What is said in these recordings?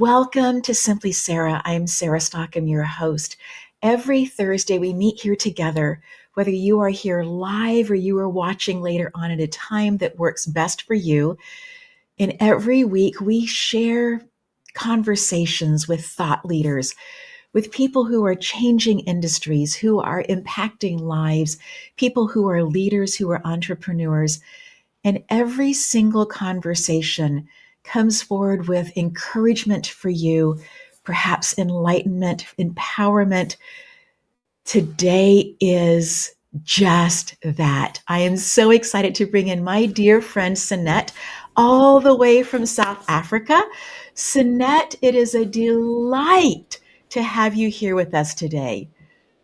Welcome to Simply Sarah. I'm Sarah Stock. I'm your host. Every Thursday, we meet here together, whether you are here live or you are watching later on at a time that works best for you. And every week, we share conversations with thought leaders, with people who are changing industries, who are impacting lives, people who are leaders, who are entrepreneurs. And every single conversation comes forward with encouragement for you, perhaps enlightenment, empowerment. Today is just that. I am so excited to bring in my dear friend Sanet, all the way from South Africa. Sanet, it is a delight to have you here with us today.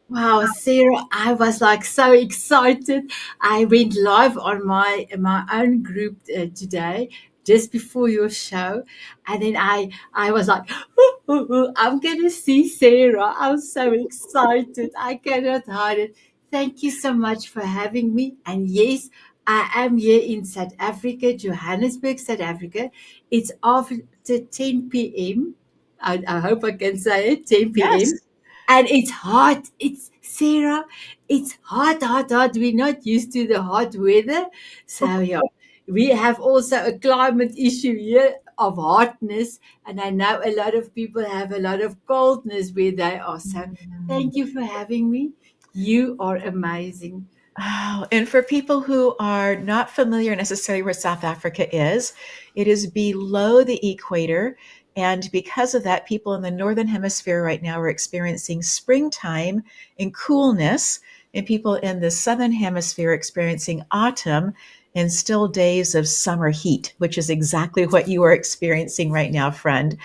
Wow, Sarah, I was like so excited. I went live on my own group today, just before your show, and then I was like, "Ooh, ooh, ooh, I'm gonna see Sarah." I'm so excited. I cannot hide it. Thank you so much for having me. And yes, I am here in South Africa, Johannesburg, South Africa. It's after 10 p.m. I hope I can say it, 10 Yes. p.m. And it's hot. It's Sarah. It's hot, hot, hot. We're not used to the hot weather. So yeah, we have also a climate issue here of hotness. And I know a lot of people have a lot of coldness where they are. So thank you for having me. You are amazing. Oh, and for people who are not familiar necessarily where South Africa is, it is below the equator. And because of that, people in the Northern Hemisphere right now are experiencing springtime and coolness, and people in the Southern Hemisphere experiencing autumn and still days of summer heat, which is exactly what you are experiencing right now, friend.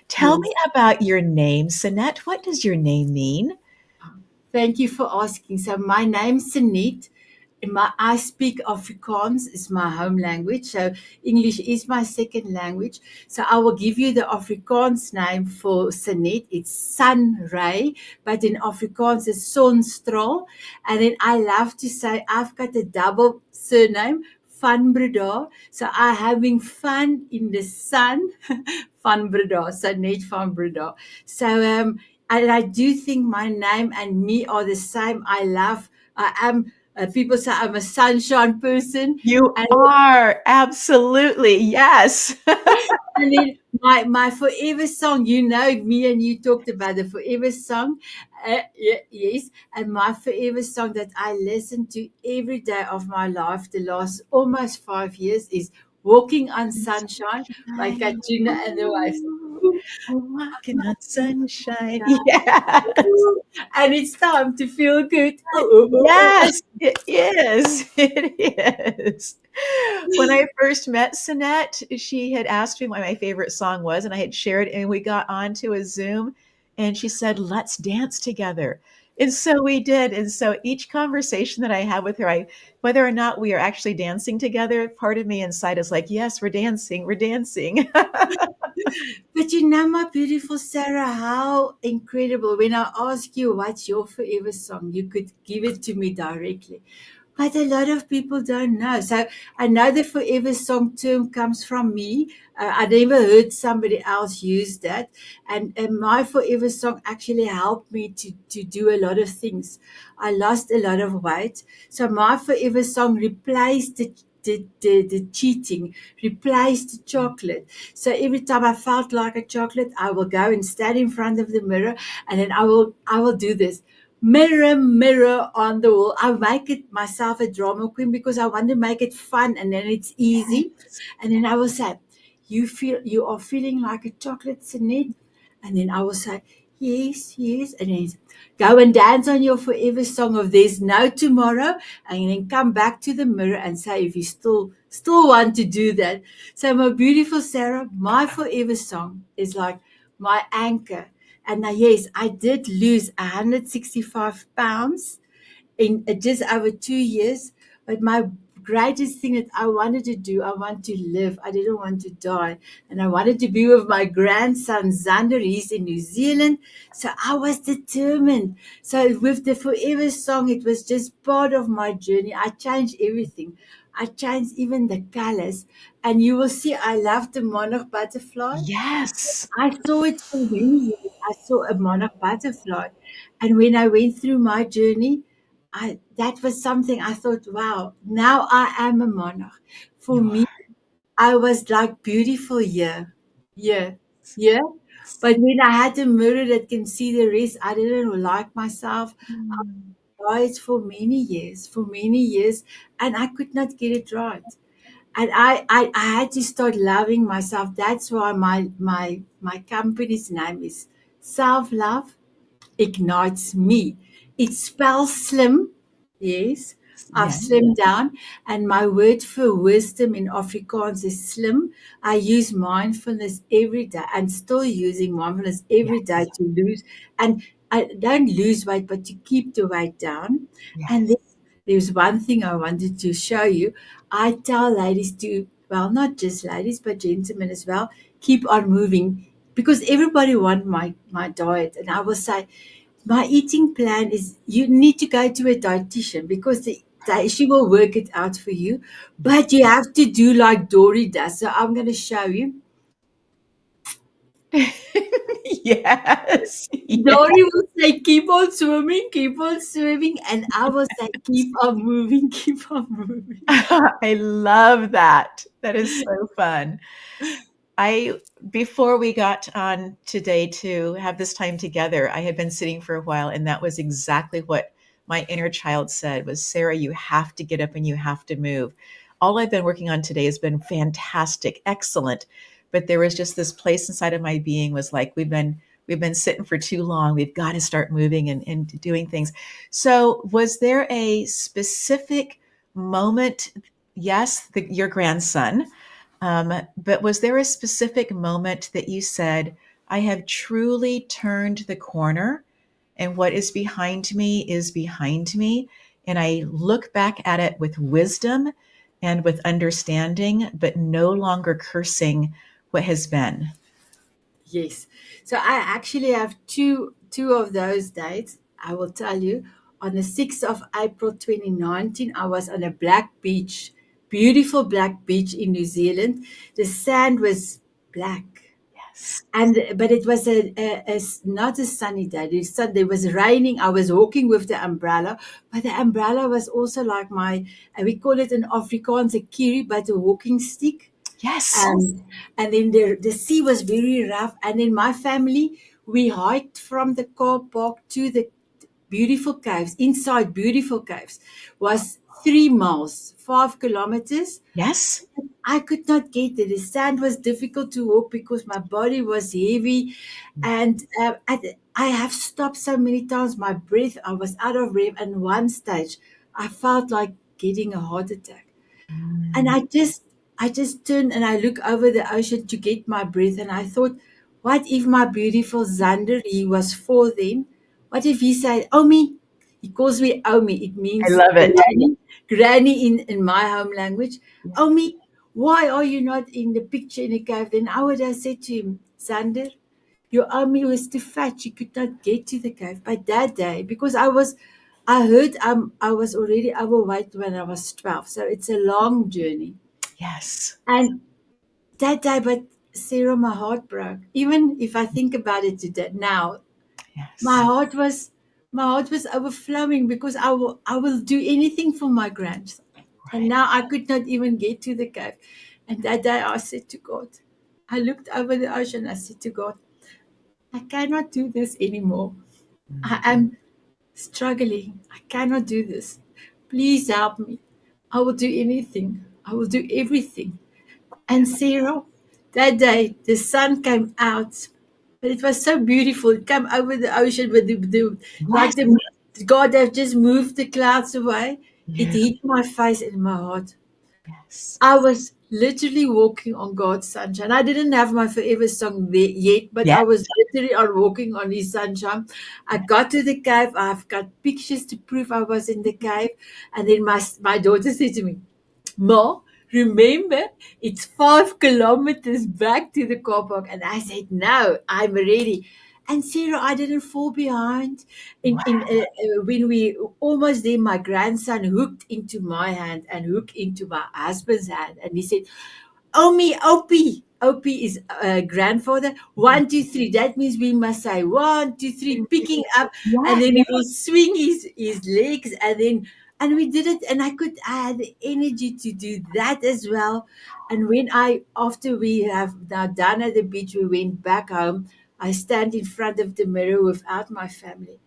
Tell Yes. me about your name, Sanet. What does your name mean? Thank you for asking. So my name's Sanet. I speak Afrikaans is my home language, so English is my second language. So I will give you the Afrikaans name for Sanet. It's Sun Ray, but in Afrikaans it's Sonstraal. And then I love to say I've got a double surname, Van Breda. So I having fun in the sun, Van Breda, Sanet van Breda. So and I do think my name and me are the same. I am, people say I'm a sunshine person. You And, are absolutely, yes. and then my forever song, you know, me and you talked about the forever song. Yes. And my forever song that I listen to every day of my life, the last almost 5 years, is Walking on Sunshine by Sunshine. Katrina and the Waves. Ooh, walking on sunshine. Yes. And it's time to feel good. Ooh, ooh, ooh, ooh. Yes, it is. It is. When I first met Sinette, she had asked me what my favorite song was, and I had shared, and we got onto a Zoom, and she said, "Let's dance together." And so we did. And so each conversation that I have with her, whether or not we are actually dancing together, part of me inside is like, "Yes, we're dancing, we're dancing." But you know, my beautiful Sarah, how incredible. When I ask you what's your forever song, you could give it to me directly. But a lot of people don't know. So I know the forever song term comes from me. I never heard somebody else use that. And my forever song actually helped me to do a lot of things. I lost a lot of weight. So my forever song replaced the cheating, replaced the chocolate. So every time I felt like a chocolate, I will go and stand in front of the mirror, and then I will do this. Mirror, mirror on the wall. I make it myself a drama queen because I want to make it fun and then it's easy. And then I will say, you are feeling like a chocolate, Sinead. And then I will say, yes, yes. And then go and dance on your forever song of There's No Tomorrow. And then come back to the mirror and say if you still want to do that. So my beautiful Sarah, my forever song is like my anchor. And now, yes, I did lose 165 pounds in just over 2 years, but my greatest thing that I wanted to do. I want to live. I didn't want to die. And I wanted to be with my grandson, Xander. He's in New Zealand. So I was determined. So with the Forever song, it was just part of my journey. I changed everything. I changed even the colors. And you will see I love the monarch butterfly. Yes. I saw it for many years. I saw a monarch butterfly. And when I went through my journey, that was something I thought, wow, now I am a monarch. For You me, are. I was like beautiful here. Yeah. Yeah. But when I had a mirror that can see the rest, I didn't like myself. Mm. I tried for many years, and I could not get it right. And I had to start loving myself. That's why my company's name is Self Love Ignites Me. It spells slim. Yes, I've Yes. slimmed down. And my word for wisdom in Afrikaans is slim. I use mindfulness every day and still using mindfulness every day Yes. to lose. And I don't lose weight, but to keep the weight down. And then Yes. there's one thing I wanted to show you. I tell ladies to, well, not just ladies, but gentlemen as well, keep on moving because everybody want my diet. And I will say, my eating plan is you need to go to a dietitian because she will work it out for you. But you have to do like Dory does. So I'm going to show you. Yes. Yeah. Dory will say, keep on swimming. And I will say, keep on moving, keep on moving. I love that. That is so fun. I before we got on today to have this time together, I had been sitting for a while and that was exactly what my inner child said was, Sarah, you have to get up and you have to move. All I've been working on today has been fantastic, excellent, but there was just this place inside of my being was like we've been sitting for too long. We've got to start moving and doing things. So, was there a specific moment? Yes, your grandson, but was there a specific moment that you said, I have truly turned the corner and what is behind me? And I look back at it with wisdom and with understanding, but no longer cursing what has been. Yes. So I actually have two of those dates. I will tell you. On the 6th of April 2019, I was on a black beach, beautiful black beach in New Zealand. The sand was black. Yes. And but it was not a sunny day. There was raining. I was walking with the umbrella, but the umbrella was also like we call it in Afrikaans a kiri, but a walking stick. Yes. And then the sea was very rough. And in my family, we hiked from the car park to the beautiful caves. Inside beautiful caves was 3 miles, 5 kilometers. Yes. I could not get there. The sand was difficult to walk because my body was heavy, and I have stopped so many times. My breath, I was out of breath. And one stage, I felt like getting a heart attack. And Mm. I just turned and I look over the ocean to get my breath. And I thought, what if my beautiful Xander, he was 4 then, what if he said, Omi? He calls me Omi. It I means love it. granny in my home language. Omi, why are you not in the picture in the cave? Then I would have said to him, Xander, your Omi was too fat. She could not get to the cave. But that day, because I heard I was already overweight when I was 12. So it's a long journey. Yes. And that day, but Sarah, my heart broke. Even if I think about it today now, my Yes. heart was my heart was overflowing because I will do anything for my grandson. And Right. now I could not even get to the cave. And that day I said to God, I looked over the ocean, I said to God, I cannot do this anymore. I Mhm. am struggling. I cannot do this. Please help me. I will do anything. I will do everything. And Sarah, that day the sun came out, but it was so beautiful. It came over the ocean with Yes. like the God have just moved the clouds away. It Yeah. hit my face and my heart. Yes. I was literally walking on God's sunshine. I didn't have my forever song there yet, but Yes. I was literally on walking on His sunshine. I got to the cave. I've got pictures to prove I was in the cave. And then my daughter said to me, Ma, remember, it's 5 kilometers back to the car park. And I said, no, I'm ready. And Sarah, I didn't fall behind. Wow. When we almost there, my grandson hooked into my hand and hooked into my husband's hand. And he said, Omi, Opie. Opie is grandfather. 1, 2, 3. That means we must say 1, 2, 3, picking up, and Yes. then he will swing his legs, and we did it, and I had the energy to do that as well. And when after we have now done at the beach, we went back home. I stand in front of the mirror without my family,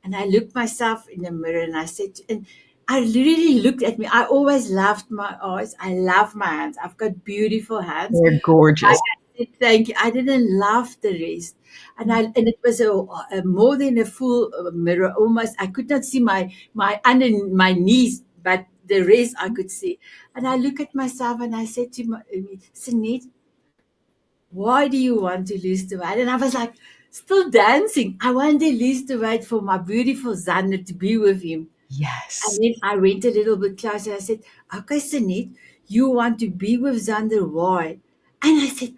and I looked myself in the mirror, and I said, and I really looked at me. I always loved my eyes. I love my hands. I've got beautiful hands. They're I gorgeous. said, thank you. I didn't love the rest. And it was a more than a full mirror. Almost, I could not see my under my knees, but the rest I could see. And I look at myself and I said to Sanet, why do you want to lose the weight? And I was like, still dancing. I want to lose the weight for my beautiful Xander to be with him. And Yes. then I went a little bit closer. I said, okay, Sanet, you want to be with Xander. Why? And I said,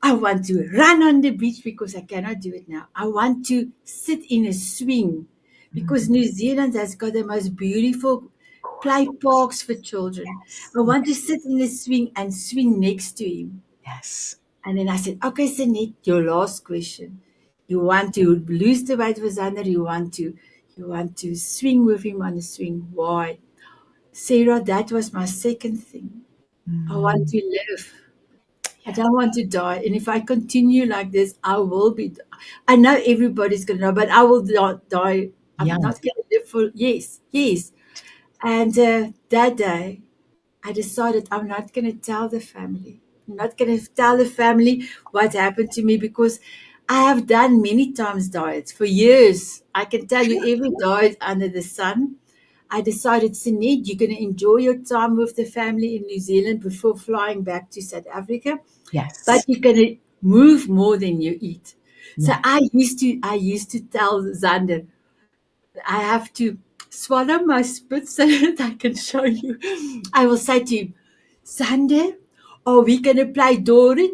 I want to run on the beach because I cannot do it now. I want to sit in a swing because Mm, New Zealand has got the most beautiful play gorgeous. parks for children. Yes. I want to sit in a swing and swing next to him. Yes. And then I said, okay, Sanet, your last question. You want to lose the weight with Xander, you want to swing with him on a swing. Why? Sarah, that was my second thing. I want Mm, to live. I yes. don't want to die. And if I continue like this, I will be. I know everybody's going to know, but I will not die. I'm Young. not going to live for. Yes, yes. And that day, I decided I'm not going to tell the family. I'm not going to tell the family what happened to me because I have done many times diets for years. I can tell you every diet under the sun. I decided, Sinead, you're going to enjoy your time with the family in New Zealand before flying back to South Africa, but Yes. you're going to move more than you eat. So Yes. I used to tell Xander, I have to swallow my spit so that I can show you. I will say to him, Xander, are we going to play Dory?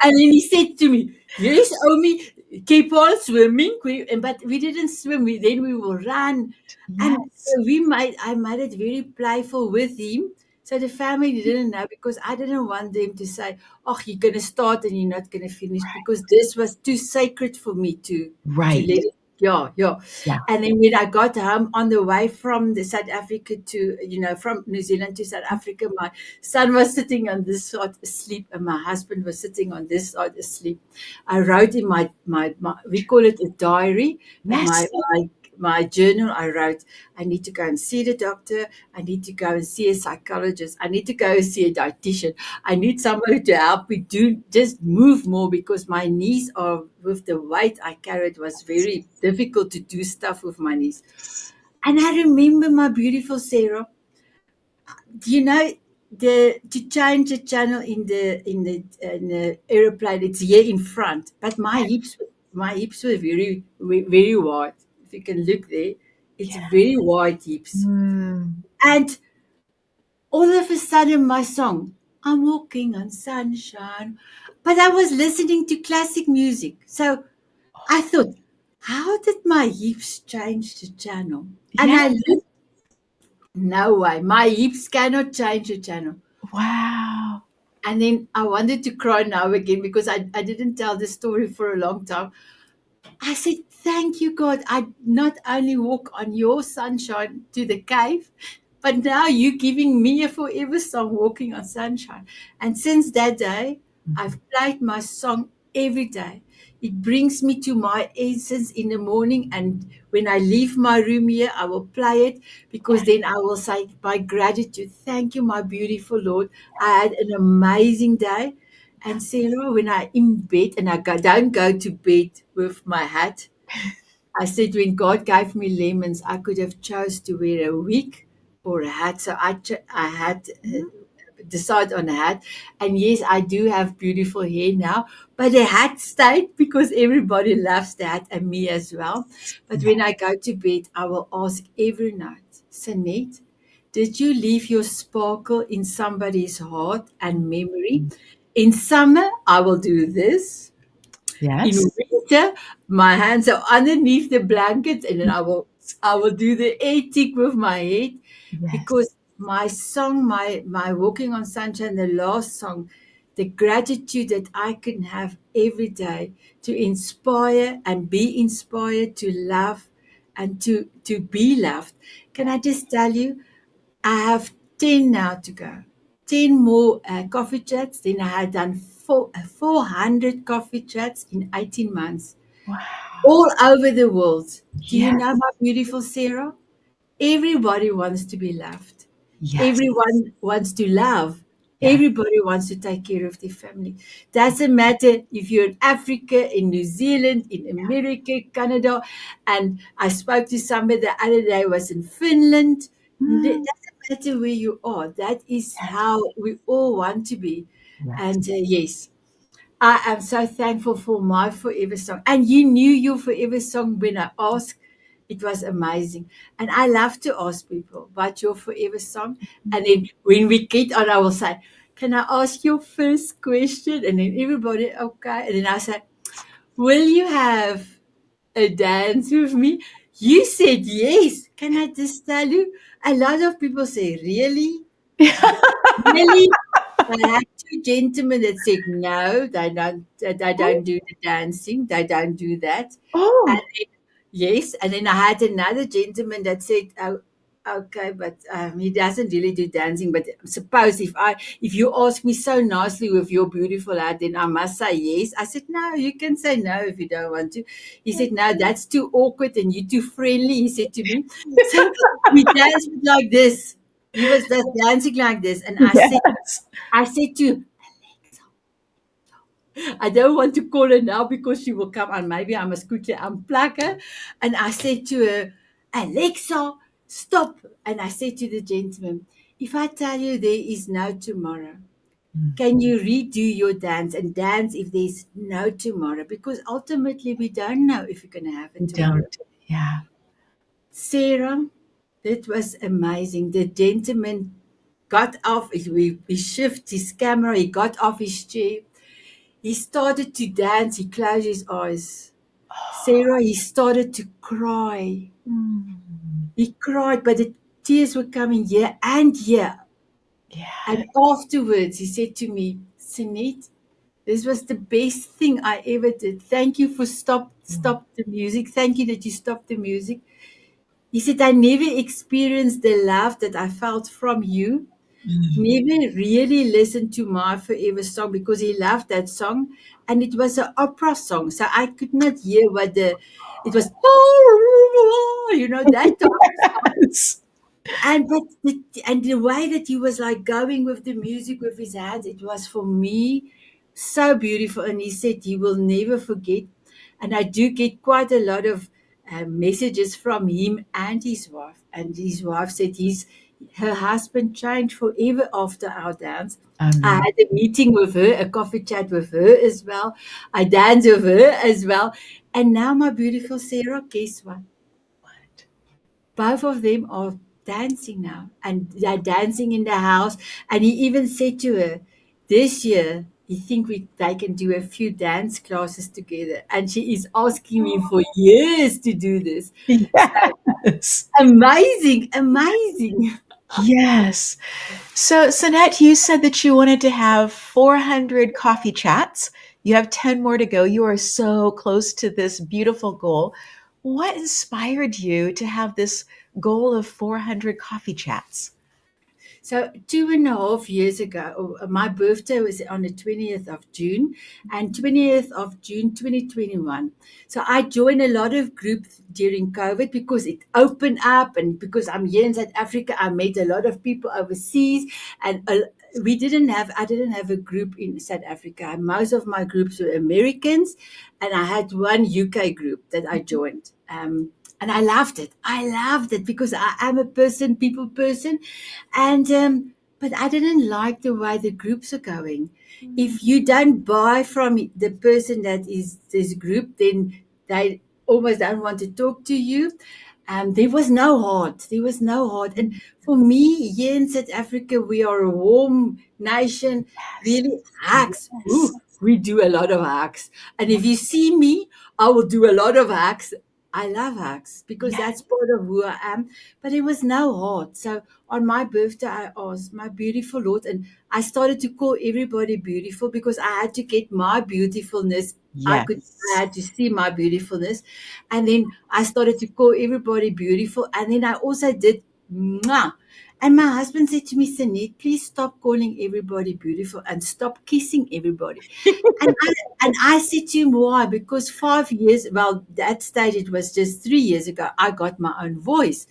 And then he said to me, yes, Omi, keep on swimming. But we didn't swim. Then we will run. And Yes. I made it very playful with him. So the family didn't know because I didn't want them to say, oh, you're going to start and you're not going to finish because this was too sacred for me to Right. let it. Yeah, yeah. Yeah. And then when I got home on the way from the South Africa from New Zealand to South Africa, my son was sitting on this side asleep and my husband was sitting on this side asleep. I wrote in my we call it a diary, but my Yes. my my journal, I wrote, I need to go and see the doctor. I need to go and see a psychologist. I need to go and see a dietitian. I need somebody to help me do just move more because my knees are with the weight I carried was very difficult to do stuff with my knees. And I remember my beautiful Sarah, you know, the to change the channel in the aeroplane, it's here in front, but my hips were very wide. If you can look there, it's Yeah. very wide hips. Mm. And all of a sudden, my song, I'm walking on sunshine, but I was listening to classic music. So I thought, how did my hips change the channel? And Yeah. I looked, no way, my hips cannot change the channel. Wow. And then I wanted to cry now again because I didn't tell the story for a long time. I said, thank you, God. I not only walk on your sunshine to the cave, but now you're giving me a forever song, Walking on Sunshine. And since that day, I've Mhm. played my song every day. It brings me to my essence in the morning. And when I leave my room here, I will play it because Yes. then I will say, by gratitude, thank you, my beautiful Lord. I had an amazing day. And Sarah, when I in bed and don't go to bed with my hat, I said when God gave me lemons, I could have chose to wear a wig or a hat. So I had Mhm. decide on a hat. And yes, I do have beautiful hair now, but the hat stayed because everybody loves the hat and me as well. But Yeah. when I go to bed, I will ask every night, Sanet, did you leave your sparkle in somebody's heart and memory? In summer, I will do this. In Yes. winter, my hands are underneath the blankets, and then I will do the air tick with my head, Yes. because my song, my Walking on Sunshine, the last song, the gratitude that I can have every day to inspire and be inspired to love and to be loved. Can I just tell you, I have 10 now to go. 10 more coffee chats. Then I had done 400 coffee chats in 18 months, Wow. all over the world. Do you know, Yes. my beautiful Sarah? Everybody wants to be loved. Yes. Everyone wants to love. Yes. Everybody wants to take care of their family. Doesn't matter if you're in Africa, in New Zealand, in America, Canada. And I spoke to somebody the other day was in Finland. Mm. Doesn't matter where you are. That is Yes. how we all want to be. Yes. And yes, I am so thankful for my forever song. And you knew your forever song when I asked. It was amazing. And I love to ask people about your forever song. And then when we get on, I will say, can I ask your first question? And then everybody, okay. And then I say, will you have a dance with me? You said yes. Can I just tell you? A lot of people say, really? Really? I had two gentlemen that said no, they don't Oh, do the dancing, they don't do that. And oh, then, yes, and then I had another gentleman that said, oh, okay, but he doesn't really do dancing. But suppose if you ask me so nicely with your beautiful heart, then I must say yes. I said, no, you can say no if you don't want to. He said, no, that's too awkward and you're too friendly, he said to me. So we danced like this. He was just dancing like this. And yes. I said to, I don't want to call her now because she will come and maybe I must quickly unplug her. And I said to her, Alexa, stop. And I said to the gentleman, if I tell you there is no tomorrow, Mm. can you redo your dance and dance if there's no tomorrow? Because ultimately we don't know if we're going to have it You tomorrow. don't. Yeah. Sarah, that was amazing. The gentleman got off, we shift his camera, he got off his chair. He started to dance. He closed his eyes. Sarah, he started to cry. Mm. He cried, but the tears were coming here and here. Yeah. And afterwards, he said to me, Sunit, this was the best thing I ever did. Thank you for Mm. stop the music. Thank you that you stopped the music. He said, I never experienced the love that I felt from you. Mm. Never really listened to my forever song because he loved that song, and it was an opera song, so I could not hear what the it was. That type of song. Yes. And the way that he was like going with the music with his hands, it was for me so beautiful. And he said he will never forget. And I do get quite a lot of messages from him and his wife. And his wife said her husband changed forever after our dance. I Amazing. had a meeting with her, a coffee chat with her as well. I danced with her as well. And now, my beautiful Sarah, guess what? Both of them are dancing now, and they're dancing in the house. And he even said to her, this year he think they can do a few dance classes together, and she is asking me for years to do this. So Yes. amazing, amazing. Yes. So, Sanette, you said that you wanted to have 400 coffee chats. You have 10 more to go. You are so close to this beautiful goal. What inspired you to have this goal of 400 coffee chats? So 2.5 years ago, my birthday was on the 20th of June, and 20th of June 2021. So I joined a lot of groups during COVID because it opened up, and because I'm here in South Africa, I met a lot of people overseas, and I didn't have a group in South Africa. Most of my groups were Americans, and I had one UK group that I joined. And I loved it. I loved it because I am a people person, and but I didn't like the way the groups are going. If you don't buy from the person that is this group, then they almost don't want to talk to you. There was no heart. There was no heart. And for me, here in South Africa, we are a warm nation. Yes. Really, hacks. Yes. Ooh, we do a lot of hacks. And Yes. if you see me, I will do a lot of hacks. I love hacks because Yes. that's part of who I am. But it was no heart. So on my birthday, I asked my beautiful Lord, and I started to call everybody beautiful because I had to get my beautifulness. I Yes. had to see my beautifulness. And then I started to call everybody beautiful. And then I also did mwah. And my husband said to me, Sanet, please stop calling everybody beautiful and stop kissing everybody. And I said to him, why? Because 5 years, well, that stage it was just 3 years ago, I got my own voice.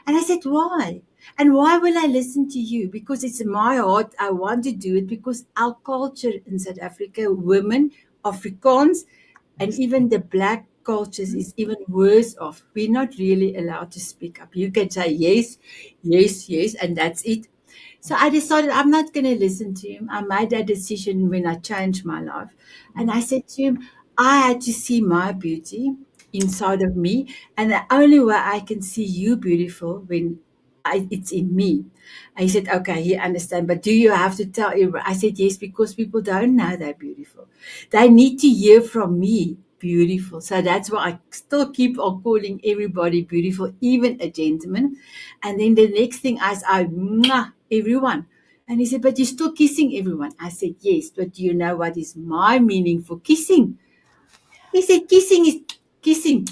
And I said, why? And why will I listen to you? Because it's in my heart. I want to do it because our culture in South Africa, women, Afrikaans, and even the black cultures is even worse off. We're not really allowed to speak up. You can say yes, yes, yes, and that's it. So I decided I'm not going to listen to him. I made that decision when I changed my life. And I said to him, I had to see my beauty inside of me. And the only way I can see you beautiful when it's in me. And he said, okay, he understand. But do you have to tell everyone? I said, yes, because people don't know they're beautiful. They need to hear from me beautiful. So that's why I still keep on calling everybody beautiful, even a gentleman. And then the next thing I mwah, everyone. And he said, but you're still kissing everyone. I said, yes, but do you know what is my meaning for kissing? He said, kissing is kissing.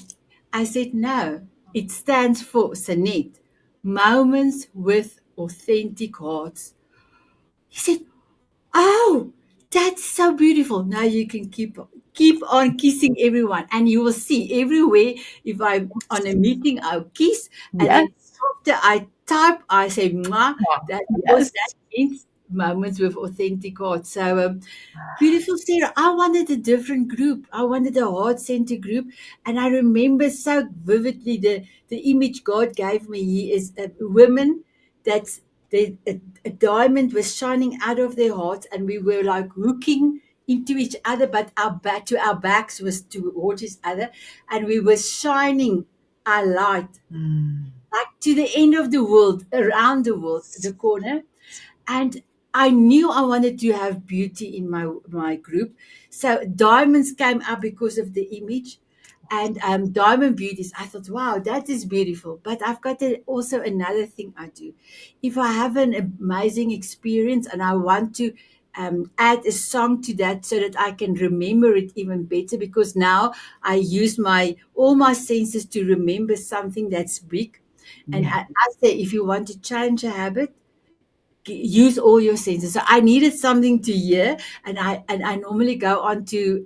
I said, no, it stands for Sanet, moments with authentic hearts. He said, oh, that's so beautiful. Now you can keep on kissing everyone, and you will see everywhere. If I'm on a meeting, I'll kiss, and then Yes. after I type, I say mwah. That because Yes. that means moments with authentic heart. So beautiful Sarah, I wanted a different group. I wanted a heart center group. And I remember so vividly the image God gave me. He is a women that's a diamond was shining out of their hearts, and we were like hooking into each other, but our backs was towards each other, and we were shining our light Mm. like to the end of the world, around the world, the corner. And I knew I wanted to have beauty in my group. So diamonds came up because of the image, and diamond beauties. I thought, wow, that is beautiful. But I've got also another thing I do. If I have an amazing experience and I want to add a song to that so that I can remember it even better, because now I use my all my senses to remember something that's big. And Yeah. I say, if you want to change a habit, use all your senses. So I needed something to hear, and I normally go on to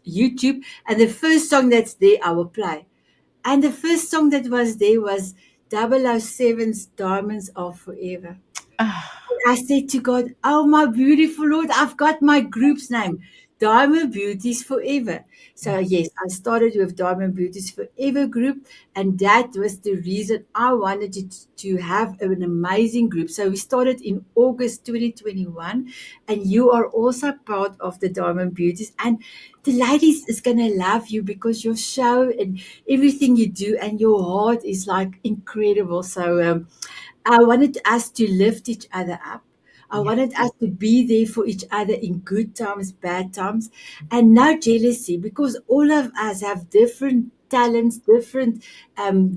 YouTube, and the first song that's there I will play. And the first song that was there was 007's Diamonds Are Forever. Ah, I said to God, oh, my beautiful Lord, I've got my group's name, Diamond Beauties Forever. So, yes. yes, I started with Diamond Beauties Forever group, and that was the reason I wanted to have an amazing group. So, we started in August 2021, and you are also part of the Diamond Beauties. And the ladies is going to love you because your show and everything you do, and your heart is like incredible. So, I wanted us to lift each other up. I Yeah. wanted us to be there for each other in good times, bad times, and no jealousy, because all of us have different talents, different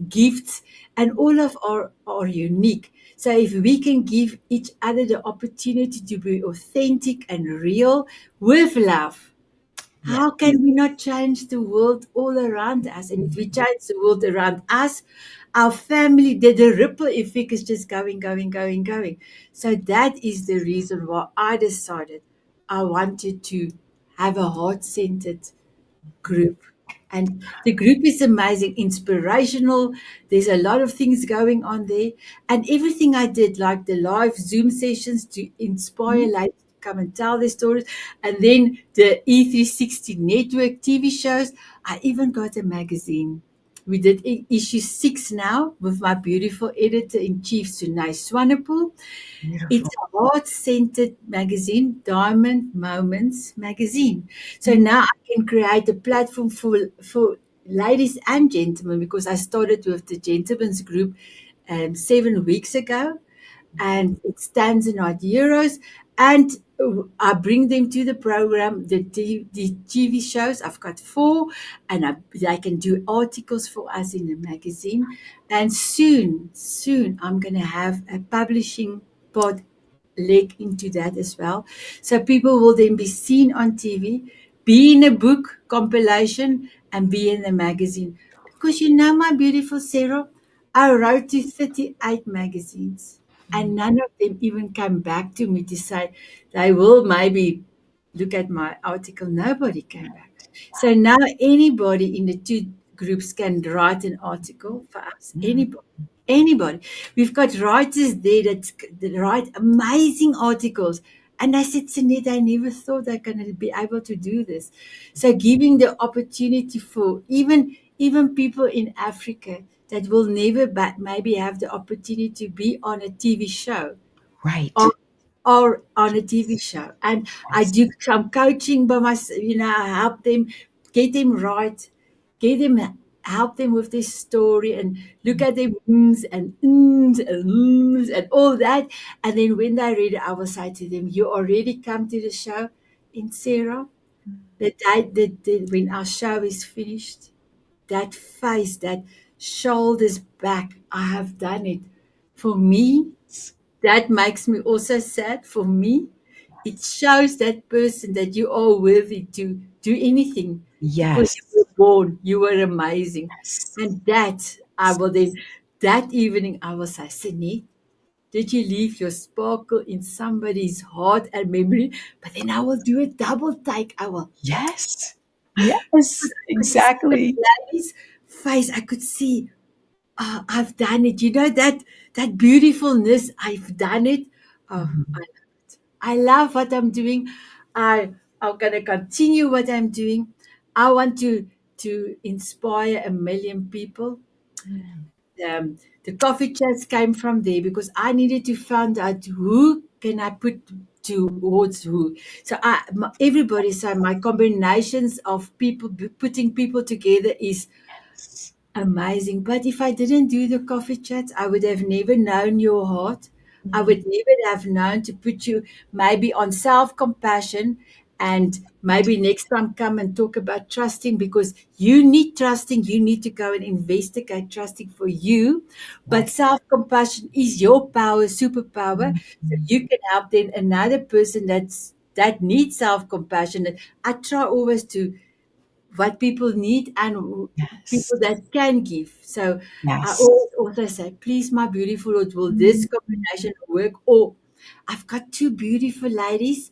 gifts, and all of are unique. So if we can give each other the opportunity to be authentic and real with love, Yeah. how can we not change the world all around us? And if we change the world around us, our family, the ripple effect is just going, going, going, going. So that is the reason why I decided I wanted to have a heart centered group. And the group is amazing, inspirational. There's a lot of things going on there. And everything I did, like the live Zoom sessions to inspire Mhm. ladies to come and tell their stories, and then the E360 network TV shows. I even got a magazine. We did issue 6 now with my beautiful editor in chief, Sunay Swanepoel. It's Beautiful. a heart-centered magazine, Diamond Moments magazine. So Mm. now I can create a platform for ladies and gentlemen, because I started with the gentlemen's group 7 weeks ago, and it stands in odd euros. And I bring them to the program, the TV shows. I've got four, and they can do articles for us in the magazine. And soon, I'm going to have a publishing part leg into that as well. So people will then be seen on TV, be in a book compilation, and be in the magazine. Because my beautiful Sarah, I wrote to 38 magazines, and none of them even came back to me to say they will maybe look at my article. Nobody came back. So now anybody in the two groups can write an article for us. Mm. Anybody. We've got writers there that write amazing articles. And I said, Sunita, I never thought they're going to be able to do this. So giving the opportunity for even people in Africa that will never but maybe have the opportunity to be on a TV show Right. or or on a TV show. And I Yes. do some coaching by myself, I help them, get them right, get them, help them with this story and look at their and all that. And then when they read it, I will say to them, you already come to the show in Sarah. The day when our show is finished, that face, that shoulders back, I have done it. For me, that makes me also sad. For me, it shows that person that you are worthy to do anything because you Yes. were born, you were amazing. Yes. And that I will then, that evening, I will say, Sydney, did you leave your sparkle in somebody's heart and memory? But then I will do a double take. I will, yes. Yes. Yes. Because I could see the Exactly. lady's face. I could see, I've done it. That beautifulness. I've done it. Oh, Mhm. I love what I'm doing. I'm gonna continue what I'm doing. I want to inspire a million people. The coffee chats came from there because I needed to find out who can I put towards who. So everybody, so my combinations of people putting people together is Yes. amazing. But if I didn't do the coffee chats, I would have never known your heart. I Mm. would never have known to put you maybe on self compassion, and maybe next time come and talk about trusting, because you need trusting. You need to go and investigate trusting for you. But Yes. self compassion is your power, superpower. So Mhm. you can help then another person that needs self compassion. I try always to what people need and Yes. people that can give. So I Yes. always also say, please, my beautiful Lord, will this Mhm. combination work? Or I've got two beautiful ladies.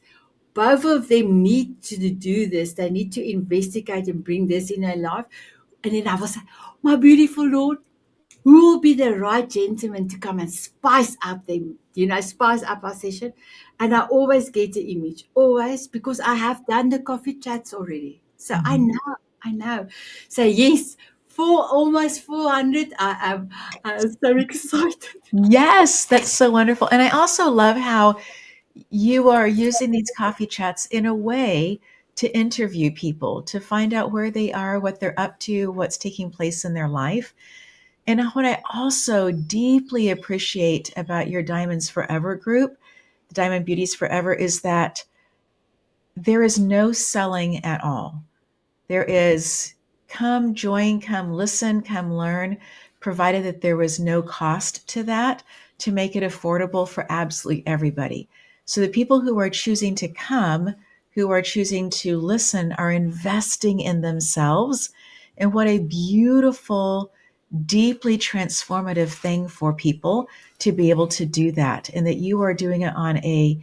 Both of them need to do this. They need to investigate and bring this in their life. And then I will say, my beautiful Lord, who will be the right gentleman to come and spice up them, spice up our session. And I always get the image, always, because I have done the coffee chats already. So I Mhm. know, I know. So yes, for almost 400, I'm so excited. Yes, that's so wonderful. And I also love how you are using these coffee chats in a way to interview people, to find out where they are, what they're up to, what's taking place in their life. And what I also deeply appreciate about your Diamonds Forever group, the Diamond Beauties Forever, is that there is no selling at all. There is come join, come listen, come learn, provided that there was no cost to that to make it affordable for absolutely everybody. So the people who are choosing to come, who are choosing to listen, are investing in themselves. And what a beautiful, deeply transformative thing for people to be able to do that. And that you are doing it on a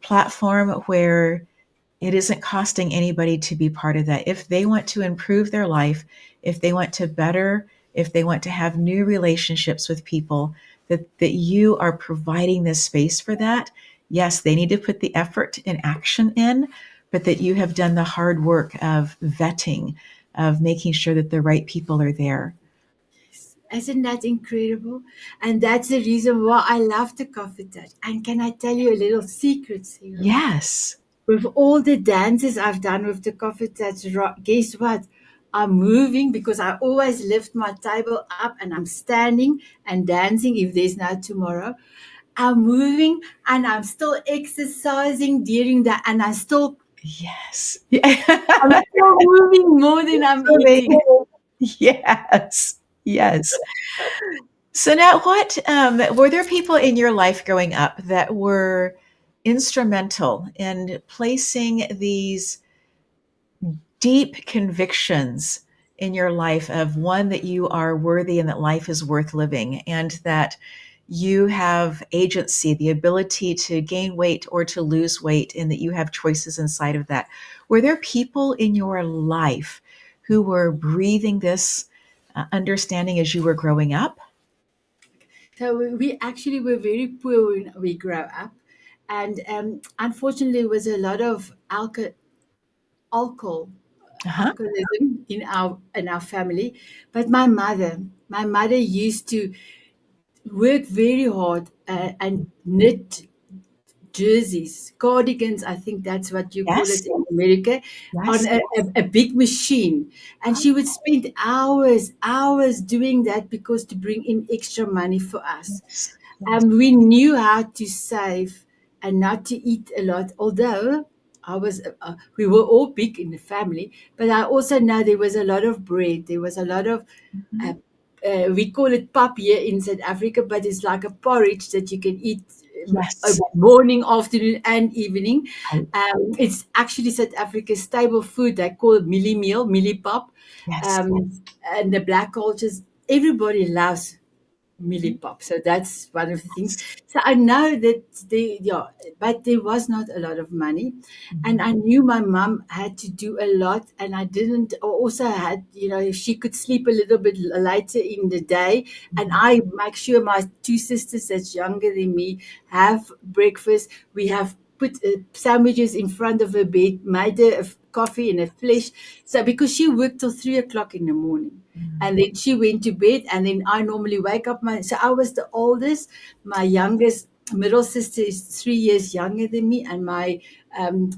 platform where it isn't costing anybody to be part of that. If they want to improve their life, if they want to better, if they want to have new relationships with people, that you are providing this space for that. Yes, they need to put the effort and action in, but that you have done the hard work of vetting, of making sure that the right people are there. Isn't that incredible? And that's the reason why I love the coffee chat. And can I tell you a little secret, Sarah? Yes. With all the dances I've done with the coffee touch, guess what? I'm moving because I always lift my table up and I'm standing and dancing if there's no tomorrow. I'm moving and I'm still exercising during that, and Yes. I'm Yeah. still moving more than I'm eating. Yes. Yes. So now what were there people in your life growing up that were instrumental in placing these deep convictions in your life of one, that you are worthy and that life is worth living, and that you have agency, the ability to gain weight or to lose weight, and that you have choices inside of that? Were there people in your life who were breathing this understanding as you were growing up? So we actually were very poor when we grew up, and unfortunately, there was a lot of alcohol Uh-huh. alcoholism in our family. But my mother used to work very hard and knit jerseys, cardigans, I think that's what you call Yes. it in America, on Yes. a big machine. And she would spend hours doing that because to bring in extra money for us. Yes. Yes. We knew how to save and not to eat a lot, although we were all big in the family, but I also know there was a lot of bread. There was a lot of uh, Mhm. we call it pap here in South Africa, but it's like a porridge that you can eat Yes. morning, afternoon, and evening. Right. It's actually South Africa's staple food. They call it millie meal, millie pap, Yes. and the black cultures. Everybody loves millie Mhm. pop. So that's one of the things. Yes. So I know that yeah, but there was not a lot of money. And Mhm. I knew my mom had to do a lot, and I didn't also had, if she could sleep a little bit later in the day, and Mhm. I make sure my two sisters that's younger than me have breakfast. We have put sandwiches in front of her bed, made her coffee in a flesh. So because she worked till 3 o'clock in the morning, and Mhm. then she went to bed, and then I normally wake up so I was the oldest. My youngest middle sister is 3 years younger than me, and my um,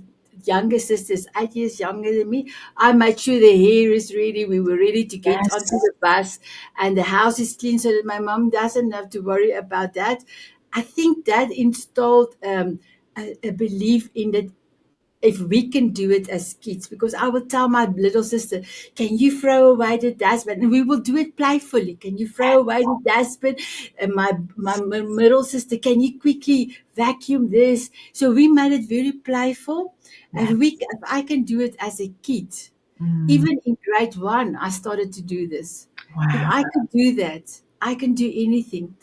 younger sister is 8 years younger than me. I made sure the hair is ready, we were ready to get onto Yes. the bus, and the house is clean so that my mom doesn't have to worry about that. I think that installed a belief in that if we can do it as kids, because I will tell my little sister, can you throw away the dustbin? And we will do it playfully. Can you throw away the dustbin? And my middle sister, can you quickly vacuum this? So we made it very playful. Yes. If I can do it as a kid, Mm. even in grade one, I started to do this. If Wow. I could do that, I can do anything.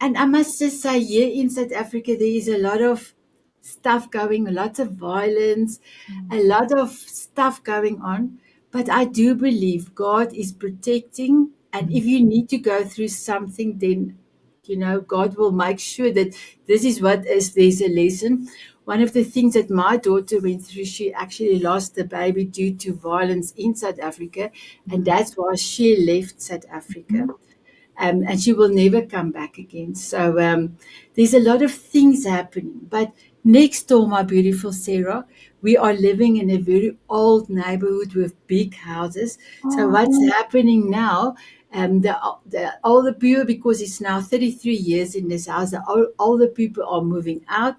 And I must just say, here in South Africa, there is a lot of stuff going, lots of violence, Mm. a lot of stuff going on. But I do believe God is protecting. And Mm. if you need to go through something, then, God will make sure that this is what is, there's a lesson. One of the things that my daughter went through, she actually lost the baby due to violence in South Africa. And Mm. that's why she left South Africa, Mhm. and she will never come back again. So there's a lot of things happening. But next door, my beautiful Sarah, we are living in a very old neighborhood with big houses. So Oh. what's happening now? The older people, because it's now 33 years in this house, the older people are moving out.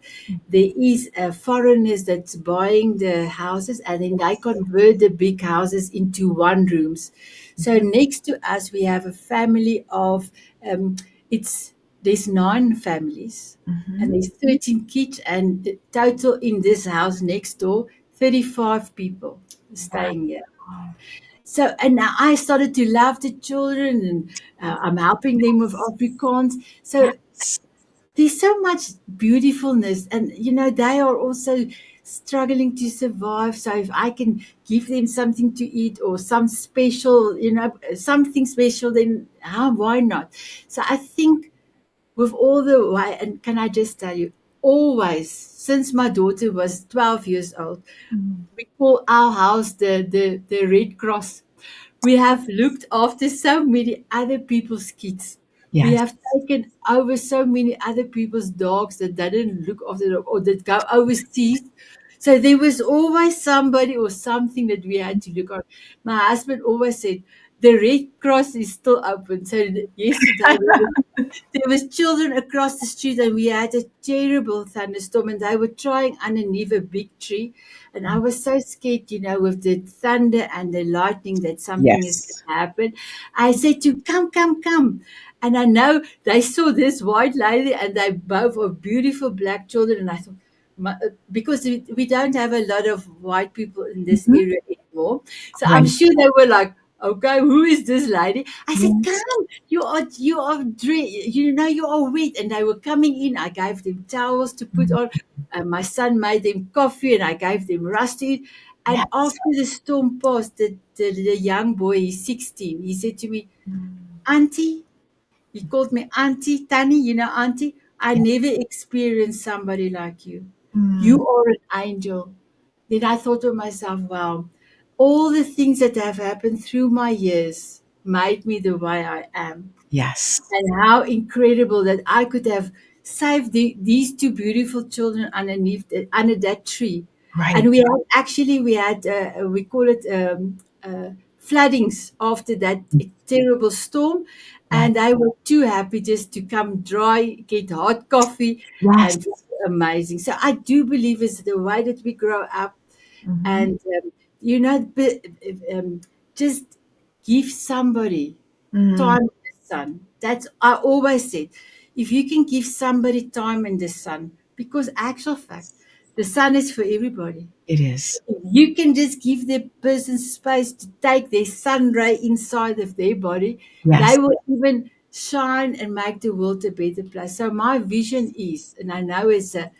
There is foreigners that's buying the houses, and then they Yes. convert the big houses into one rooms. So Mhm. next to us, we have a family of it's there's 9 families, and Mhm. there's 13 kids, and the total in this house next door, 35 people staying here. Wow. So, and now I started to love the children, and I'm helping them with Afrikaans. So Yes. there's so much beautifulness, and they are also struggling to survive. So if I can give them something to eat or some special, something special, then why not? So I think with all the why, and can I just tell you, always since my daughter was 12 years old, Mm. we call our house the Red Cross. We have looked after so many other people's kids. We Yes. have taken over so many other people's dogs that didn't look after them or that go overseas. So there was always somebody or something that we had to look on. My husband always said, the Red Cross is still open. So yesterday there was children across the street, and we had a terrible thunderstorm, and they were trying underneath a big tree. And I was so scared, with the thunder and the lightning, that something is going Yes. to happen. I said to come, come, come. And I know they saw this white lady, and they both are beautiful black children. And I thought, because we don't have a lot of white people in this Mhm. area anymore. So I'm Right. sure they were like, okay, who is this lady? I said, Yes. come, you are wet. And they were coming in. I gave them towels to put Mhm. on. My son made them coffee, and I gave them rust to eat. And Yes. after the storm passed, the young boy, he's 16, he said to me, Mm. Auntie, he called me Auntie Tanny, Auntie, I Yeah. never experienced somebody like you. Mm. You are an angel. Then I thought to myself, wow, all the things that have happened through my years made me the way I am. Yes. And how incredible that I could have saved these two beautiful children under that tree. And Right. we call it floodings after that terrible storm. Right. And they were too happy just to come dry, get hot coffee, Yes. and amazing. So I do believe it's the way that we grow up, Mhm. and um, just give somebody Mm. time in the sun. That's I always said. If you can give somebody time in the sun, because actual fact, the sun is for everybody. It is. If you can just give the person space to take their sun ray inside of their body, they Yes. will even shine and make the world a better place. So my vision is, and I know it's a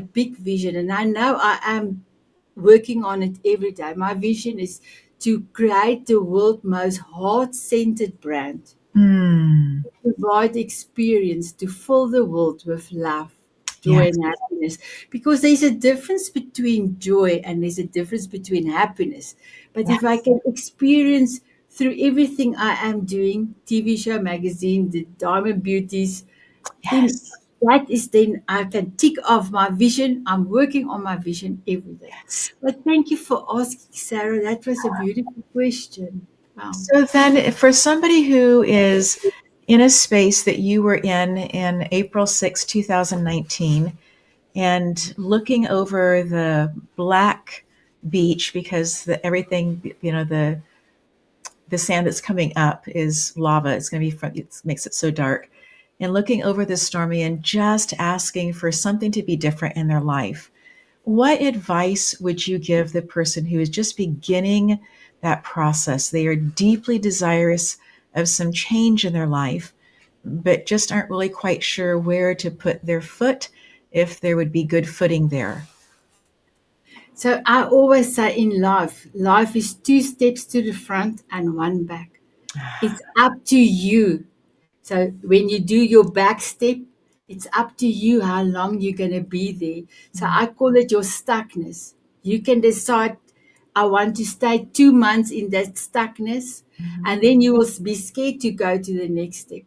big vision, and I know I am working on it every day. My vision is to create the world's most heart centered brand, Mm. provide experience to fill the world with love, joy, Yes. and happiness. Because there's a difference between joy and there's a difference between happiness. But if I Yes. can experience through everything I am doing, TV show, magazine, the Diamond Beauties, then Yes. then I can tick off my vision. I'm working on my vision every day. Yes. But thank you for asking, Sarah. That was a beautiful question. Wow. So then, for somebody who is in a space that you were in April 6th, 2019, and looking over the black beach because everything, the sand that's coming up is lava. It's going to be it makes it so dark. And looking over the stormy and just asking for something to be different in their life. What advice would you give the person who is just beginning that process? They are deeply desirous of some change in their life, but just aren't really quite sure where to put their foot, if there would be good footing there. So I always say in life is two steps to the front and one back. It's up to you. So when you do your back step, it's up to you how long you're going to be there. So I call it your stuckness. You can decide, I want to stay 2 months in that stuckness, Mhm. and then you will be scared to go to the next step.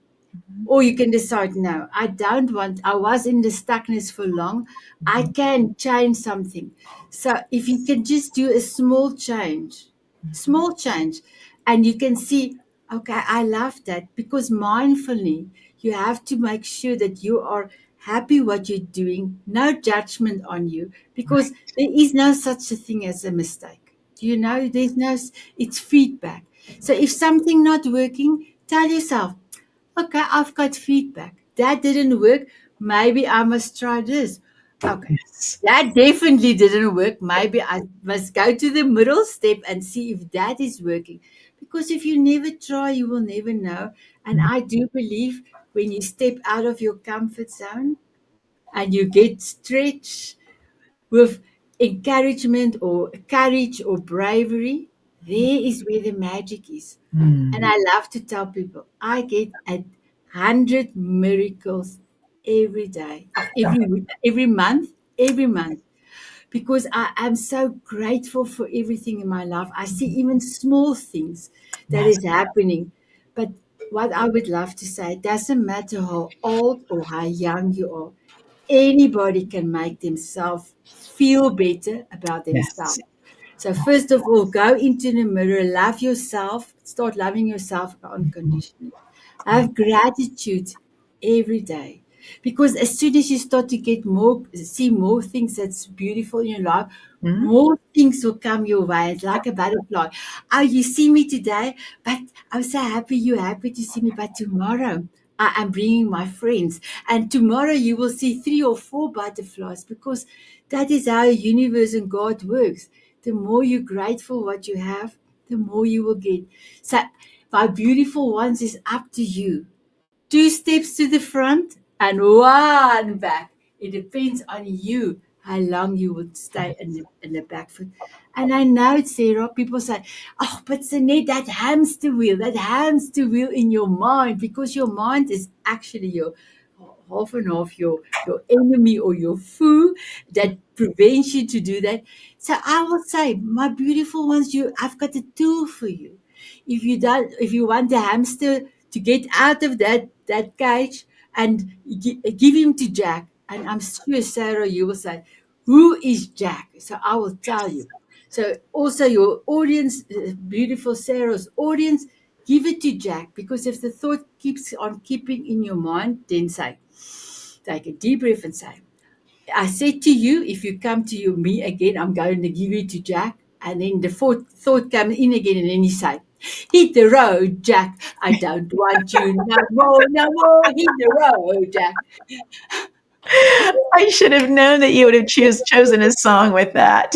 Or you can decide, no, I don't want, I was in the stuckness for long. I Mhm. can change something. So if you can just do a small change, and you can see, okay, I love that, because mindfully, you have to make sure that you are happy what you're doing, no judgment on you, because Right. there is no such a thing as a mistake. Do you know? It's feedback. So if something not working, tell yourself, okay, I've got feedback. That didn't work. Maybe I must try this. Okay. Yes. That definitely didn't work. Maybe I must go to the middle step and see if that is working. Because if you never try, you will never know. And Mhm. I do believe when you step out of your comfort zone and you get stretched with encouragement or courage or bravery, there is where the magic is. And Mm. I love to tell people I get 100 miracles every day, every week, every month, because I am so grateful for everything in my life. I see even small things that Yes. is happening. But what I would love to say, it doesn't matter how old or how young you are. anybody can make themselves feel better about Yes. themselves. So first of all, go into the mirror, love yourself, start loving yourself Mhm. unconditionally. Yeah. Have gratitude every day. Because as soon as you start to get more, see more things that's beautiful in your life, Mhm. more things will come your way. It's like a butterfly. Oh, you see me today, but I'm so happy you're happy to see me. But tomorrow, I am bringing my friends. And tomorrow you will see 3 or 4 butterflies because that is how the universe and God works. The more you're grateful what you have, the more you will get. So, my beautiful ones, is up to you. 2 steps to the front and one back. It depends on you how long you would stay in the back foot. And I know, Sarah, people say, oh, but Sanet, that hamster wheel in your mind, because your mind is actually your half and half your enemy or your foe that prevents you to do that. So I will say, my beautiful ones, I've got a tool for you. If you want the hamster to get out of that cage and give him to Jack, and I'm sure Sarah, you will say, who is Jack? So I will tell you. So also your audience, beautiful Sarah's audience, give it to Jack, because if the thought keeps on keeping in your mind, then say, take a deep breath and say, I said to you, if you come to me again, I'm going to give you to Jack. And then the fourth thought comes in again, and then he said, hit the road, Jack. I don't want you no more. Hit the road, Jack. I should have known that you would have chosen a song with that.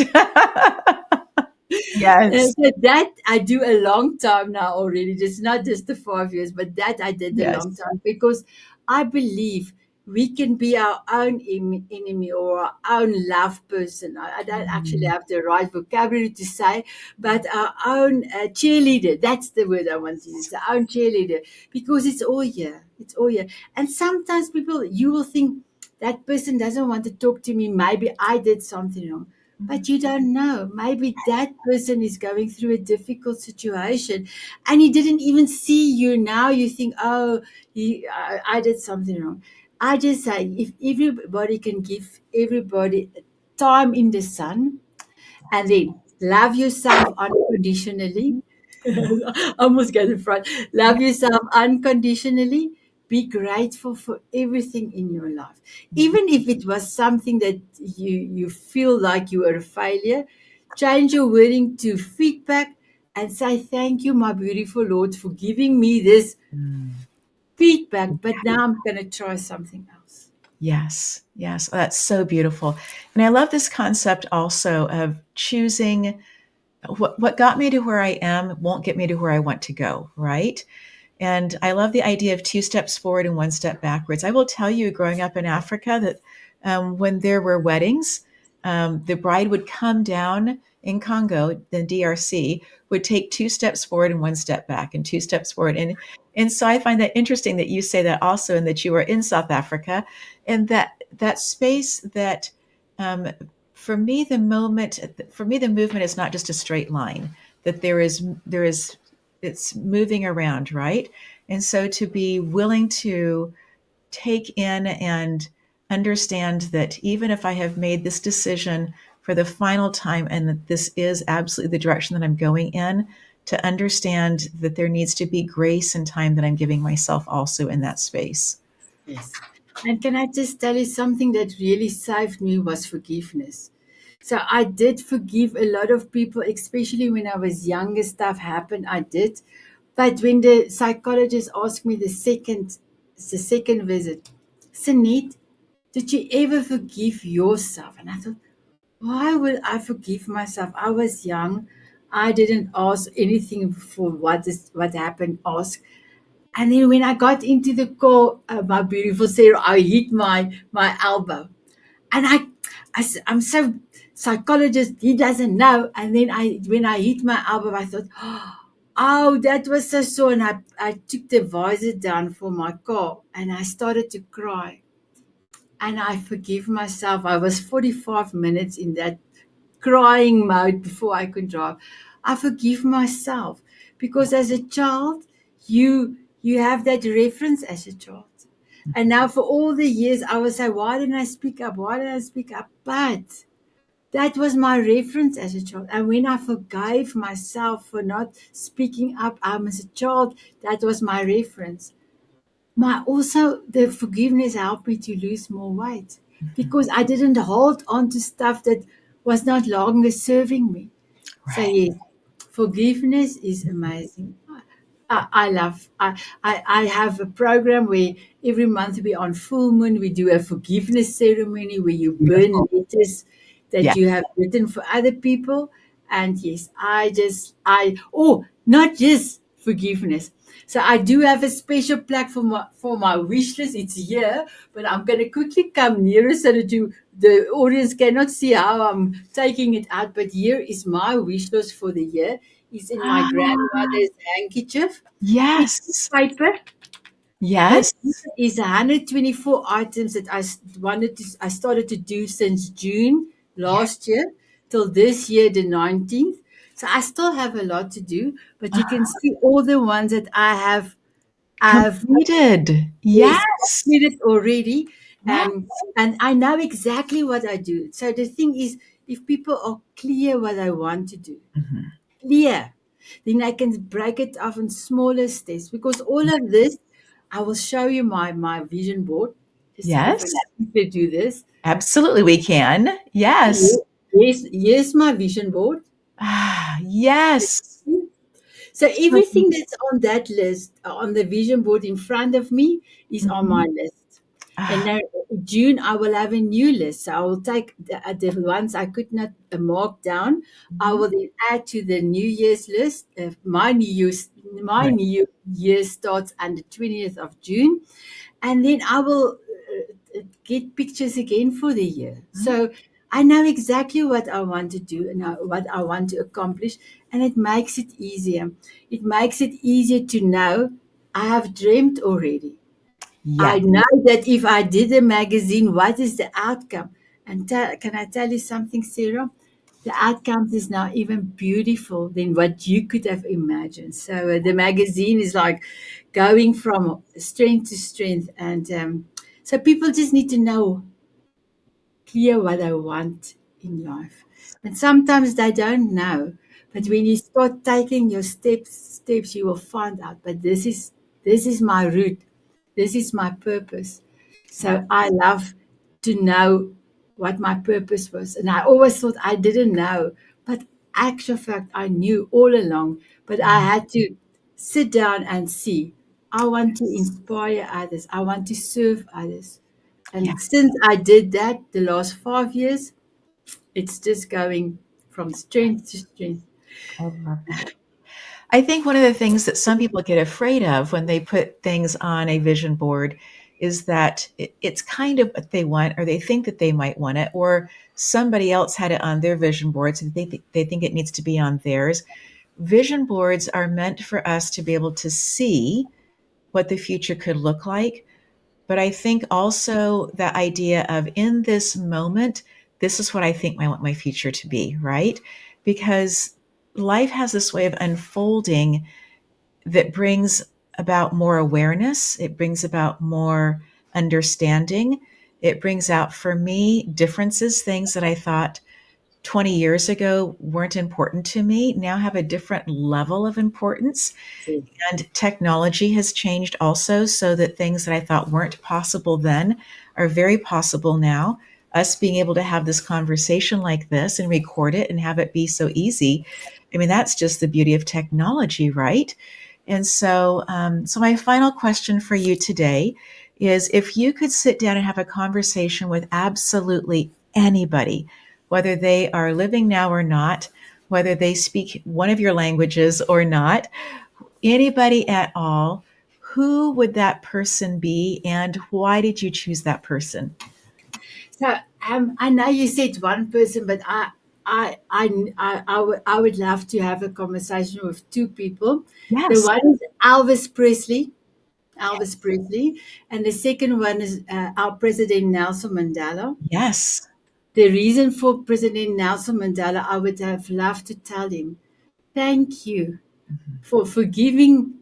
Yes. So that I do a long time now already. Just not just the 5 years, but that I did a long Yes. time, because I believe we can be our own enemy or our own love person. I don't actually Mm. have the right vocabulary to say, but our own cheerleader. That's the word I want to use. Our own cheerleader, because it's all here. It's all here. And sometimes people, you will think that person doesn't want to talk to me. Maybe I did something wrong, Mhm. but you don't know. Maybe that person is going through a difficult situation and he didn't even see you. Now you think, oh, I did something wrong. I just say, if everybody can give everybody time in the sun, and then love yourself unconditionally. I almost got in front. Yeah. Love yourself unconditionally. Be grateful for everything in your life. Mhm. Even if it was something that you feel like you are a failure, change your wording to feedback and say, thank you, my beautiful Lord, for giving me this Mm. feedback. But now I'm going to try something else. Yes. Yes. That's so beautiful. And I love this concept also of choosing what got me to where I am won't get me to where I want to go, right? And I love the idea of 2 steps forward and 1 step backwards. I will tell you, growing up in Africa, that when there were weddings, the bride would come down in Congo, the DRC, would take 2 steps forward and 1 step back, and 2 steps forward. And so I find that interesting that you say that also, and that you are in South Africa, and that space that um, for me the movement is not just a straight line, that there is it's moving around, right? And so to be willing to take in and understand that even if I have made this decision for the final time and that this is absolutely the direction that I'm going in, to understand that there needs to be grace and time that I'm giving myself also in that space. Yes. And can I just tell you something that really saved me was forgiveness. So I did forgive a lot of people, especially when I was younger, stuff happened, I did. But when the psychologist asked me the second visit, Sanet, did you ever forgive yourself? And I thought, why would I forgive myself? I was young. I didn't ask anything for what happened. Ask, and then when I got into the car, my beautiful Sarah, I hit my elbow, and I'm so psychologist. He doesn't know. And then when I hit my elbow, I thought, oh, that was so sore. And I took the visor down for my car, and I started to cry. And I forgive myself. I was 45 minutes in that crying mode before I could drive. I forgive myself because as a child, you have that reference as a child. And now for all the years, I would say, why didn't I speak up? Why didn't I speak up? But that was my reference as a child. And when I forgave myself for not speaking up as a child, that was my reference. My also the forgiveness helped me to lose more weight because I didn't hold on to stuff that was not longer serving me. So Right. yes, forgiveness is amazing. I love. I have a program where every month we on full moon we do a forgiveness ceremony where you burn Beautiful. letters that Yeah. you have written for other people. And yes, I not just forgiveness. So I do have a special plaque for my wish list. It's here, but I'm going to quickly come nearer so that the audience cannot see how I'm taking it out. But here is my wish list for the year. It's in my Ah, grandmother's handkerchief. It's yes. paper, but Yes. it's 124 items that I started to do since June Yeah. last year till this year, the 19th. So I still have a lot to do, but you can see all the ones that I've Completed. yes, Yes. completed already. Yeah. And I know exactly what I do. So the thing is, if people are clear what I want to do, Mhm. clear, then I can break it off in smaller steps because all of this, I will show you my vision board. Just see if I Yes. can do this. Absolutely, we can. Yes. Yes, my vision board. Ah, yes. So So, everything that's on that list, on the vision board in front of me, is on mhm. my list. And Ah, now June, I will have a new list. So I will take the ones I could not mark down. I mhm. will then add to the New Year's list. My Right. New Year starts on the 20th of June, and then I will get pictures again for the year. Mhm. So I know exactly what I want to do and what I want to accomplish, and it makes it easier. It makes it easier to know I have dreamt already. I Yes. know that if I did a magazine, what is the outcome? And can I tell you something, Sarah? The outcome is now even beautiful than what you could have imagined. So the magazine is like going from strength to strength, and so people just need to know clear what I want in life. And sometimes they don't know. But when you start taking your steps, you will find out. But this is my route. This is my purpose. Yes. So I love to know what my purpose was. And I always thought I didn't know. But actual fact I knew all along. But I Mhm. had to sit down and see. I want to inspire others. I want to serve others. Yeah. And since I did that the last 5 years, it's just going from strength to strength. I love that. I think one of the things that some people get afraid of when they put things on a vision board is that it's kind of what they want, or they think that they might want it, or somebody else had it on their vision board, so they think it needs to be on theirs. Vision boards are meant for us to be able to see what the future could look like. But I think also the idea of in this moment, this is what I think I want my future to be, right? Because life has this way of unfolding that brings about more awareness. It brings about more understanding. It brings out, for me, differences, things that I thought 20 years ago weren't important to me now have a different level of importance. See, And technology has changed also, so that things that I thought weren't possible then are very possible now. Us being able to have this conversation like this and record it and have it be so easy. I mean, that's just the beauty of technology, right? And so my final question for you today is if you could sit down and have a conversation with absolutely anybody, whether they are living now or not, whether they speak one of your languages or not, anybody at all, who would that person be and why did you choose that person? so I know you said one person, but I would love to have a conversation with two people. The Yes. one is Elvis Presley, and the second one is our President Nelson Mandela. Yes. The reason for President Nelson Mandela, I would have loved to tell him, thank you Mhm. for forgiving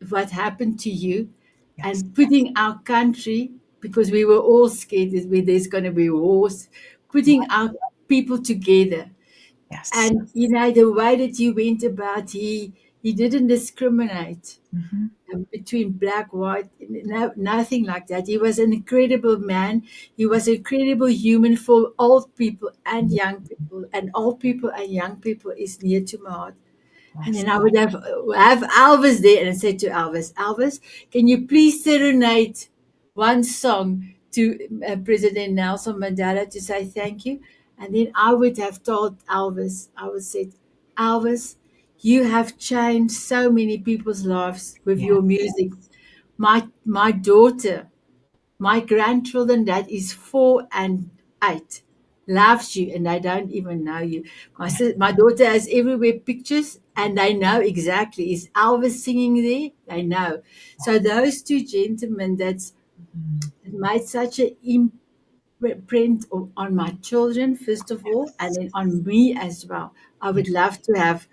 what happened to you Yes. and putting our country, because we were all scared that there's going to be wars, putting our people together. Yes. And the way that he went about, he didn't discriminate Mhm. between black, white, no, nothing like that. He was an incredible man. He was an incredible human for old people and young people. And old people and young people is near to my heart. And Yes. then I would have Elvis there, and I said to Elvis, Elvis, can you please serenade one song to President Nelson Mandela to say thank you? And then I would have told Elvis, I would say, Elvis, you have changed so many people's lives with Yes. your music. My daughter, my grandchildren that is 4 and 8 loves you and they don't even know you. Yes. My daughter has everywhere pictures and they know exactly. Is Elvis singing there? They know. So those two gentlemen Mhm. that made such an imprint on my children, first of all, and then on me as well. I Yes. would love to have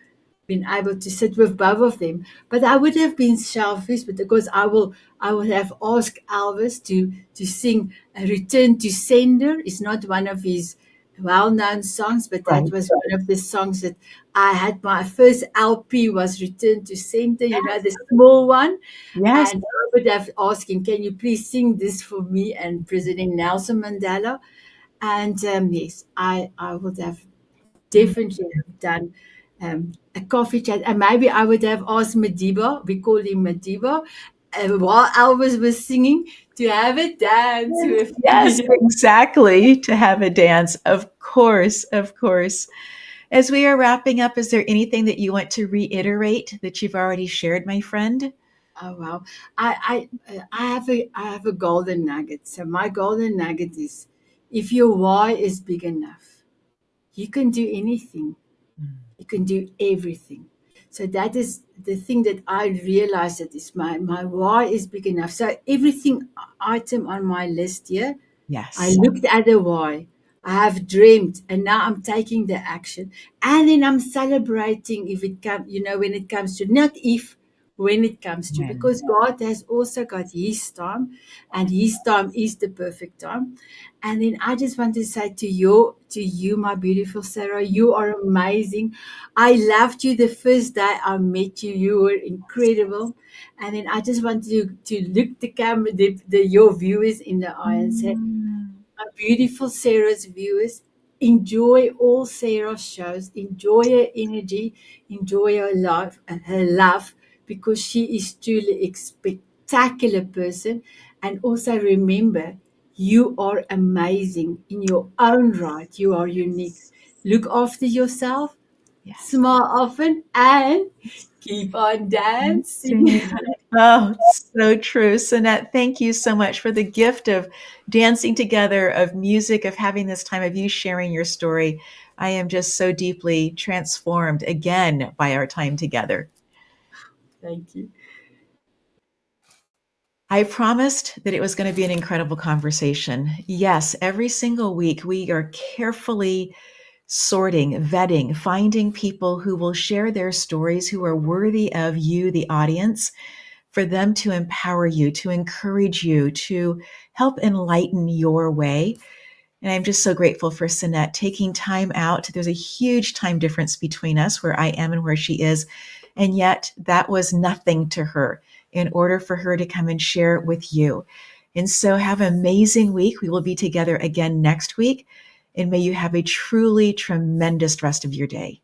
been able to sit with both of them. But I would have been selfish, but because I would have asked Elvis to sing a Return to Sender. It's not one of his well-known songs, but that Right. was one of the songs that I had. My first LP was Return to Sender, the small one. Yes. And I would have asked him, can you please sing this for me and President Nelson Mandela? And yes, I would have Mm. definitely have done a coffee chat. And maybe I would have asked Madiba, we call him Madiba, while Elvis was singing, to have a dance Yes, with yes, me. exactly. To have a dance. Of course, of course. As we are wrapping up, is there anything that you want to reiterate that you've already shared, my friend? Oh wow! I have a golden nugget. So my golden nugget is, if your why is big enough, you can do anything. Mm. You can do everything. So that is the thing that I realized, that is my why is big enough. So everything item on my list here, I Yes. looked at the why. I have dreamed, and now I'm taking the action, and then I'm celebrating if it comes. When it comes to, not if, when it comes to, When. because God has also got His time, and His time is the perfect time. And then I just want to say to you, my beautiful Sarah, you are amazing. I loved you the first day I met you. You were incredible. And then I just want to look the camera, your viewers in the eye and say, Mm. my beautiful Sarah's viewers, enjoy all Sarah's shows, enjoy her energy, enjoy her life, her love, because she is truly a spectacular person. And also remember, you are amazing in your own right. You are unique. Look after yourself, Yes. smile often, and keep on dancing. Dancing. Oh, so true. Sanette, thank you so much for the gift of dancing together, of music, of having this time, of you sharing your story. I am just so deeply transformed again by our time together. Thank you. I promised that it was going to be an incredible conversation. Yes, every single week we are carefully sorting, vetting, finding people who will share their stories, who are worthy of you, the audience, for them to empower you, to encourage you, to help enlighten your way. And I'm just so grateful for Sanette taking time out. There's a huge time difference between us, where I am and where she is. And yet that was nothing to her in order for her to come and share with you. And so have an amazing week. We will be together again next week. And may you have a truly tremendous rest of your day.